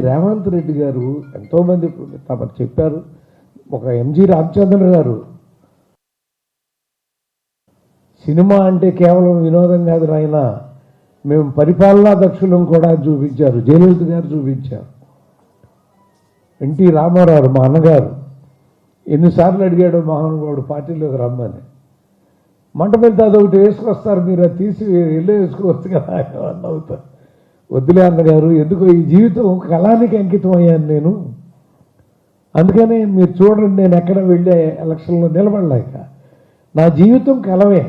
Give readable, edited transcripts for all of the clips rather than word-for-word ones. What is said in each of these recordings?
రేవంత్ రెడ్డి గారు ఎంతోమంది తమకు చెప్పారు. ఒక ఎంజి రామచంద్ర గారు సినిమా అంటే కేవలం వినోదం కాదు నాయన, మేము పరిపాలనా దక్షులం కూడా చూపించారు. జయలలిత గారు చూపించారు. ఎన్టీ రామారావు మా అన్నగారు ఎన్నిసార్లు అడిగాడు మహానుభావుడు పార్టీలోకి రమ్మని. మంట మీద అదొకటి వేసుకొస్తారు, మీరు అది తీసి వెళ్ళి వేసుకోవచ్చు కదా అని అవుతారు. వద్దులే అన్నగారు, ఎందుకో ఈ జీవితం కళానికి అంకితం అయ్యాను నేను, అందుకనే మీరు చూడండి నేను ఎక్కడ వెళ్ళే ఎలక్షన్లో నిలబడలేక. నా జీవితం కలవే,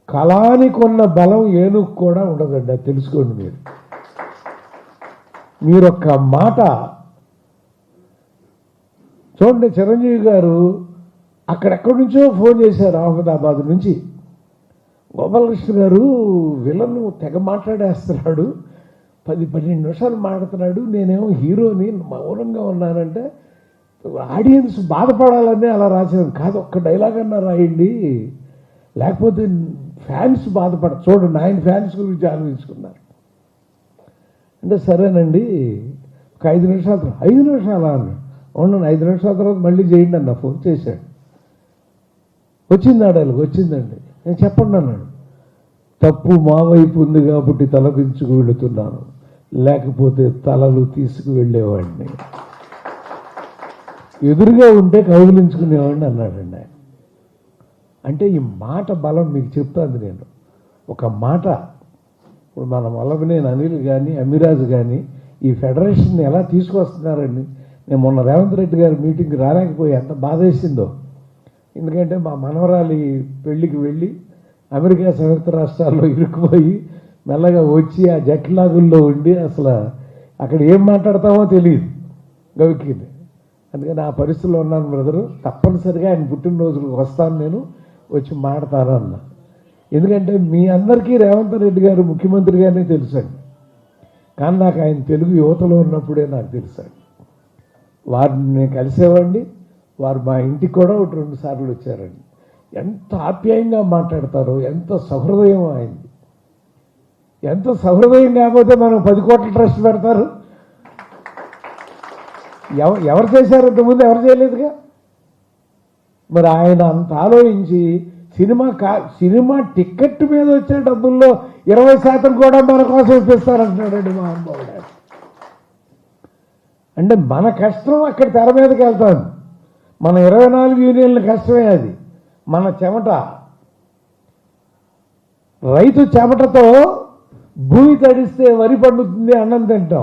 కళానికి ఉన్న బలం ఏనుగు కూడా ఉండదండి, అది తెలుసుకోండి. మీరొక్క మాట చూడండి. చిరంజీవి గారు అక్కడెక్కడి నుంచో ఫోన్ చేశారు, అహ్మదాబాద్ నుంచి. గోపాలకృష్ణ గారు విలన్ తెగ మాట్లాడేస్తున్నాడు, 10-12 నిమిషాలు మాట్లాడుతున్నాడు, నేనేమో హీరోని మౌనంగా ఉన్నానంటే ఆడియన్స్ బాధపడాలని అలా రాశాను. కాదు, ఒక్క డైలాగ్ అన్నా రాయండి, లేకపోతే ఫ్యాన్స్ చూడండి ఆయన ఫ్యాన్స్ గురించి ఆలోచించుకున్నారు. అంటే సరేనండి, ఒక 5 నిమిషాలు 5 నిమిషాలు అన్నాడు. అవునండి, 5 నిమిషాల తర్వాత మళ్ళీ చేయండి అన్న. ఫోన్ చేశాడు, వచ్చింది ఆడాలి, వచ్చిందండి. నేను చెప్పండి అన్నాడు. తప్పు మా వైపు ఉంది కాబట్టి తలదించుకు వెళుతున్నాను, లేకపోతే తలలు తీసుకువెళ్ళేవాడిని, ఎదురుగా ఉంటే కౌగిలించుకునేవాడిని అన్నాడండి ఆయన. అంటే ఈ మాట బలం మీకు చెప్తాను నేను. ఒక మాట, ఇప్పుడు మన వల్లభనేని అనిల్ కానీ అమిరాజ్ కానీ ఈ ఫెడరేషన్ ఎలా తీసుకొస్తున్నారండి. నేను మొన్న రేవంత్ రెడ్డి గారి మీటింగ్కి రాలేకపోయి ఎంత బాధ వేసిందో. ఎందుకంటే మా మనవరాలి పెళ్ళికి వెళ్ళి అమెరికా సంయుక్త రాష్ట్రాల్లో ఇరుక్కుపోయి మెల్లగా వచ్చి ఆ జట్లాగుల్లో ఉండి అసలు అక్కడ ఏం మాట్లాడతామో తెలియదు గవిక్కింది. అందుకని ఆ పరిస్థితిలో ఉన్నాను బ్రదరు, తప్పనిసరిగా ఆయన పుట్టినరోజులకు వస్తాను, నేను వచ్చి మాట్లాడతాను అన్న. ఎందుకంటే మీ అందరికీ రేవంత్ రెడ్డి గారు ముఖ్యమంత్రిగానే తెలుసండి, కానీ నాకు ఆయన తెలుగు యువతలో ఉన్నప్పుడే నాకు తెలుసండి. వారిని నేను కలిసేవాడిని, వారు మా ఇంటికి కూడా 1-2 సార్లు వచ్చారండి. ఎంత ఆప్యాయంగా మాట్లాడతారో, ఎంత సహృదయం అయింది. ఎంత సహృదయం కాకపోతే మనం 10 కోట్ల ట్రస్ట్ పెడతారు. ఎవరు చేశారు ఇంతకుముందు? ఎవరు చేయలేదుగా. మరి ఆయన అంత ఆలోచించి సినిమా టికెట్ మీద వచ్చే డబ్బుల్లో 20% కూడా మన కోసం ఇప్పిస్తారంటున్నాడండి మా అమ్మవాడు. అంటే మన కష్టం అక్కడ తెర మీదకి వెళ్తాను. మన 24 యూనియన్ల కష్టమే అది. మన చెమట, రైతు చెమటతో భూమి తడిస్తే వరి పండుతుంది, అన్నం తింటాం.